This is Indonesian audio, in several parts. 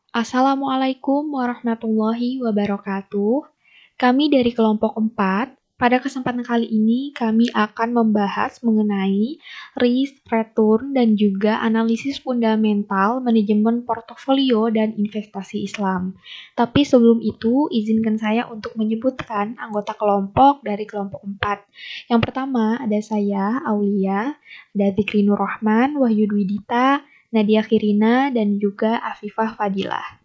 Assalamualaikum warahmatullahi wabarakatuh. Kami dari kelompok 4. Pada kesempatan kali ini kami akan membahas mengenai risk, return, dan juga analisis fundamental manajemen portofolio dan investasi Islam. Tapi sebelum itu, izinkan saya untuk menyebutkan anggota kelompok dari kelompok 4. Yang pertama ada saya, Aulia, ada Zikri Nur Rahman, Wahyu Dwidita, Nadia Kirina, dan juga Afifah Fadilah.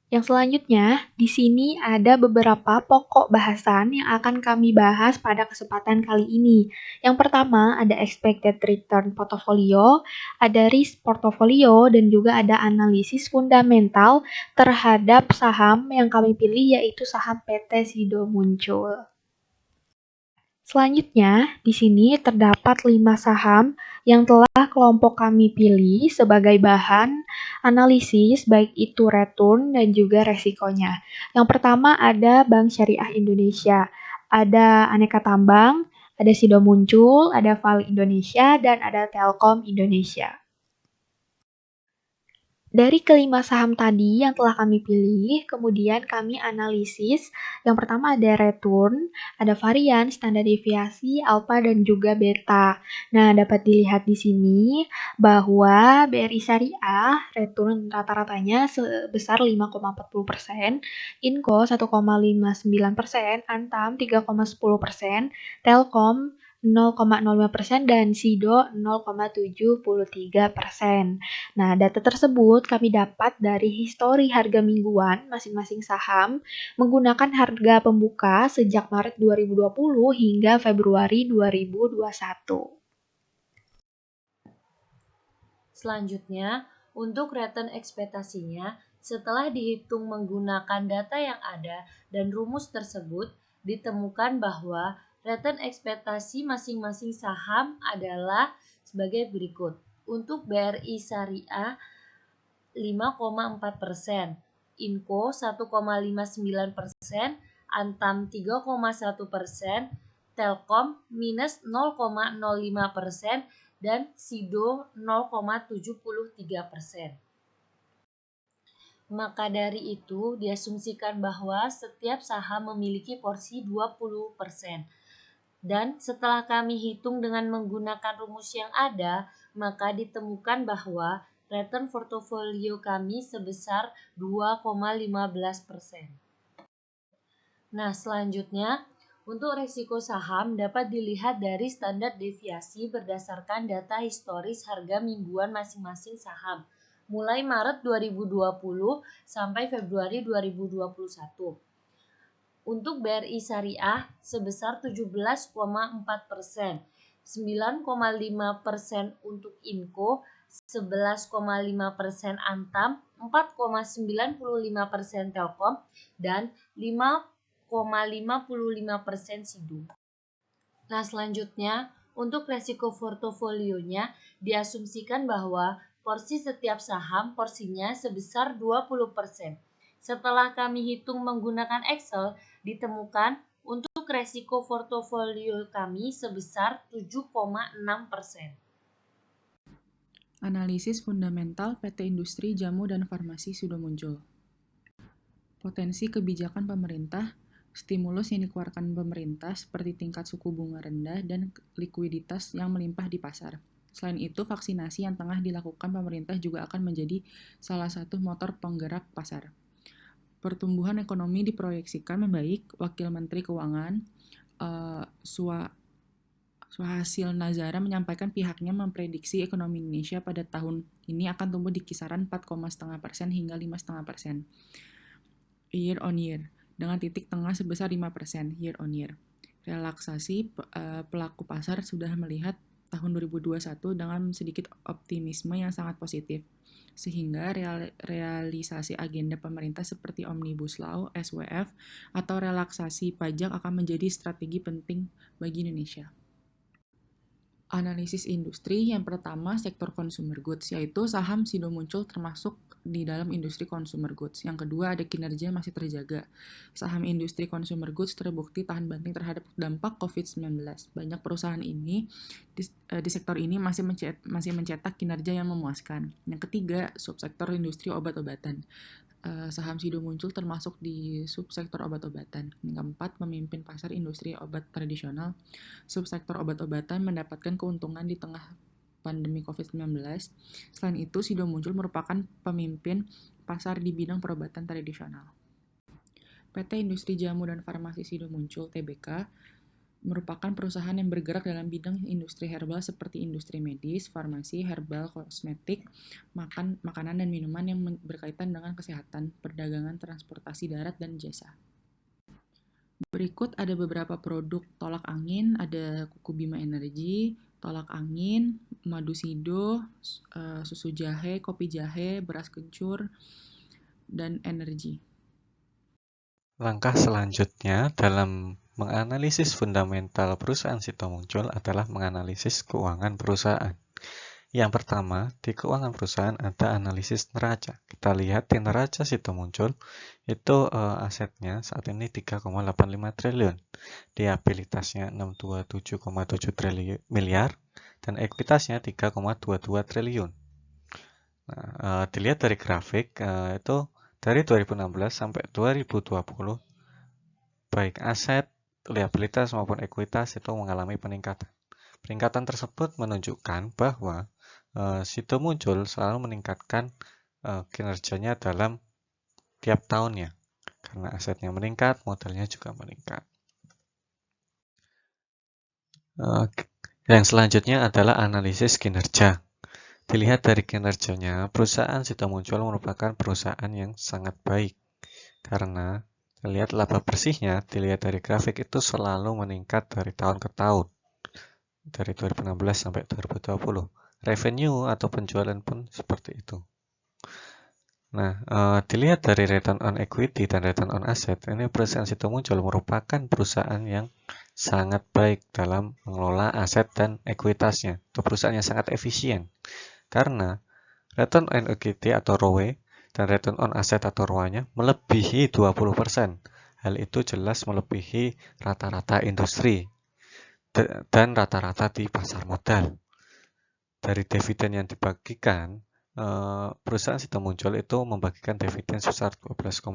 Yang selanjutnya, di sini ada beberapa pokok bahasan yang akan kami bahas pada kesempatan kali ini. Yang pertama ada expected return portfolio, ada risk portfolio, dan juga ada analisis fundamental terhadap saham yang kami pilih yaitu saham PT Sido Muncul. Selanjutnya, di sini terdapat 5 saham yang telah kelompok kami pilih sebagai bahan analisis baik itu return dan juga resikonya. Yang pertama ada Bank Syariah Indonesia, ada Aneka Tambang, ada Sido Muncul, ada Vale Indonesia, dan ada Telkom Indonesia. Dari kelima saham tadi yang telah kami pilih, kemudian kami analisis. Yang pertama ada return, ada varian, standar deviasi, alpha, dan juga beta. Nah, dapat dilihat di sini bahwa BRI Syariah return rata-ratanya sebesar 5,40%, Inco 1,59%, Antam 3,10%, Telkom 0,05%, dan Sido 0,73%. Nah, data tersebut kami dapat dari histori harga mingguan masing-masing saham menggunakan harga pembuka sejak Maret 2020 hingga Februari 2021. Selanjutnya, untuk return ekspektasinya, setelah dihitung menggunakan data yang ada dan rumus tersebut, ditemukan bahwa return ekspektasi masing-masing saham adalah sebagai berikut. Untuk BRI Syariah 5,4%, Inco 1,59%, Antam 3,1%, Telkom minus 0,05%, dan Sido 0,73%. Maka dari itu, diasumsikan bahwa setiap saham memiliki porsi 20%. Dan setelah kami hitung dengan menggunakan rumus yang ada, maka ditemukan bahwa return portofolio kami sebesar 2,15%. Nah, selanjutnya, untuk risiko saham dapat dilihat dari standar deviasi berdasarkan data historis harga mingguan masing-masing saham, mulai Maret 2020 sampai Februari 2021. Untuk BRI Syariah sebesar 17,4%, 9,5% untuk Inco, 11,5% Antam, 4,95% Telkom, dan 5,55% Sido. Nah, selanjutnya untuk resiko portofolionya diasumsikan bahwa porsi setiap saham porsinya sebesar 20%. Setelah kami hitung menggunakan Excel, ditemukan untuk resiko portofolio kami sebesar 7,6%. Analisis fundamental PT Industri Jamu dan Farmasi sudah muncul. Potensi kebijakan pemerintah, stimulus yang dikeluarkan pemerintah seperti tingkat suku bunga rendah dan likuiditas yang melimpah di pasar. Selain itu, vaksinasi yang tengah dilakukan pemerintah juga akan menjadi salah satu motor penggerak pasar. Pertumbuhan ekonomi diproyeksikan membaik. Wakil Menteri Keuangan Suhasil Nazara menyampaikan pihaknya memprediksi ekonomi Indonesia pada tahun ini akan tumbuh di kisaran 4,5% hingga 5,5% year on year, dengan titik tengah sebesar 5% year on year. Relaksasi pelaku pasar sudah melihat tahun 2021 dengan sedikit optimisme yang sangat positif, sehingga realisasi agenda pemerintah seperti Omnibus Law, SWF, atau relaksasi pajak akan menjadi strategi penting bagi Indonesia. Analisis industri yang pertama sektor consumer goods, yaitu saham Sido muncul termasuk di dalam industri consumer goods. Yang kedua ada kinerja masih terjaga. Saham industri consumer goods terbukti tahan banting terhadap dampak COVID-19. Banyak perusahaan ini di sektor ini masih mencetak kinerja yang memuaskan. Yang ketiga, subsektor industri obat-obatan. Saham Sido muncul termasuk di subsektor obat-obatan. Yang keempat, memimpin pasar industri obat tradisional. Subsektor obat-obatan mendapatkan keuntungan di tengah pandemi COVID-19. Selain itu, Sido muncul merupakan pemimpin pasar di bidang perobatan tradisional. PT Industri Jamu dan Farmasi Sido muncul (TBK) merupakan perusahaan yang bergerak dalam bidang industri herbal seperti industri medis, farmasi, herbal, kosmetik, makanan dan minuman yang berkaitan dengan kesehatan, perdagangan, transportasi darat, dan jasa. Berikut ada beberapa produk tolak angin, ada Kuku Bima Energy, tolak angin, madu Sido, susu jahe, kopi jahe, beras kencur, dan energi. Langkah selanjutnya dalam menganalisis fundamental perusahaan Sido muncul adalah menganalisis keuangan perusahaan. Yang pertama, di keuangan perusahaan ada analisis neraca. Kita lihat di neraca Sido muncul, itu asetnya saat ini 3,85 triliun. Liabilitasnya 627,7 miliar dan ekuitasnya 3,22 triliun. Nah, dilihat dari grafik, itu dari 2016 sampai 2020, baik aset, liabilitas maupun ekuitas itu mengalami peningkatan. Peningkatan tersebut menunjukkan bahwa Sido muncul selalu meningkatkan kinerjanya dalam tiap tahunnya. Karena asetnya meningkat, modalnya juga meningkat. Yang selanjutnya adalah analisis kinerja. Dilihat dari kinerjanya, perusahaan Sido muncul merupakan perusahaan yang sangat baik. Karena lihat laba bersihnya, dilihat dari grafik itu selalu meningkat dari tahun ke tahun. Dari 2016 sampai 2020. Revenue atau penjualan pun seperti itu. Nah, dilihat dari return on equity dan return on asset, ini perusahaan Sido muncul merupakan perusahaan yang sangat baik dalam mengelola aset dan ekuitasnya. Itu perusahaan yang sangat efisien. Karena return on equity atau ROE dan return on asset atau ROA-nya melebihi 20%. Hal itu jelas melebihi rata-rata industri dan rata-rata di pasar modal. Dari dividen yang dibagikan, perusahaan Sido muncul itu membagikan dividen sebesar 12,5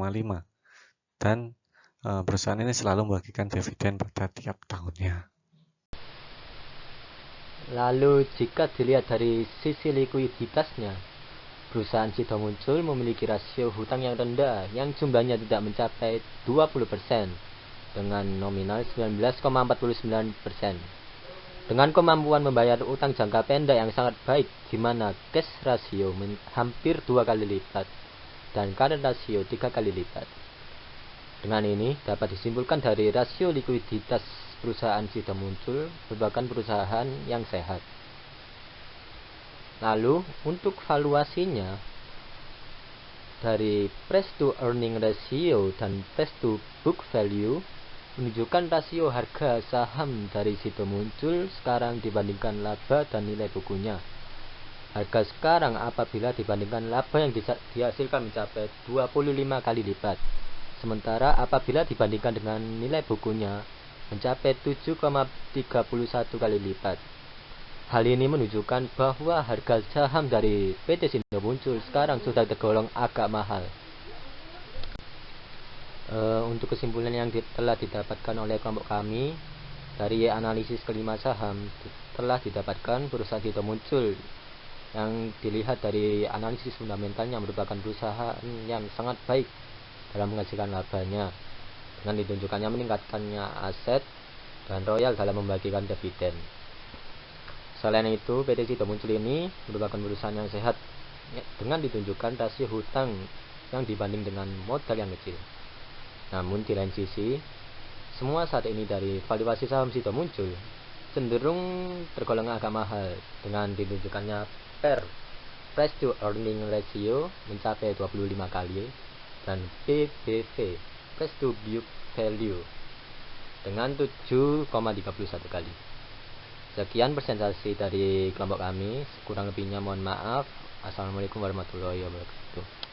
dan perusahaan ini selalu membagikan dividen pada tiap tahunnya. Lalu jika dilihat dari sisi likuiditasnya, perusahaan Sido muncul memiliki rasio hutang yang rendah yang jumlahnya tidak mencapai 20% dengan nominal 19,49%. Dengan kemampuan membayar utang jangka pendek yang sangat baik, di mana cash ratio hampir 2 kali lipat dan current ratio 3 kali lipat. Dengan ini dapat disimpulkan dari rasio likuiditas perusahaan Sido muncul merupakan perusahaan yang sehat. Lalu untuk valuasinya, dari price to earning ratio dan price to book value menunjukkan rasio harga saham dari Sido muncul sekarang dibandingkan laba dan nilai bukunya. Harga sekarang apabila dibandingkan laba yang dihasilkan mencapai 25 kali lipat. Sementara apabila dibandingkan dengan nilai bukunya mencapai 7,31 kali lipat. Hal ini menunjukkan bahwa harga saham dari PT Sido muncul sekarang sudah tergolong agak mahal. Untuk kesimpulan yang telah didapatkan oleh kelompok kami dari analisis kelima saham, telah didapatkan perusahaan Sido muncul yang dilihat dari analisis fundamentalnya merupakan perusahaan yang sangat baik dalam menghasilkan labanya dengan ditunjukkannya meningkatkannya aset dan royal dalam membagikan dividen. Selain itu, PT Sido muncul ini merupakan perusahaan yang sehat dengan ditunjukkan rasio hutang yang dibanding dengan modal yang kecil. Namun di lain sisi, semua saat ini dari valuasi saham Sido muncul cenderung tergolong agak mahal dengan ditunjukkannya price to earning ratio mencapai 25 kali dan PBV price to book value dengan 7,31 kali. Sekian presentasi dari kelompok kami. Kurang lebihnya mohon maaf. Assalamualaikum warahmatullahi wabarakatuh.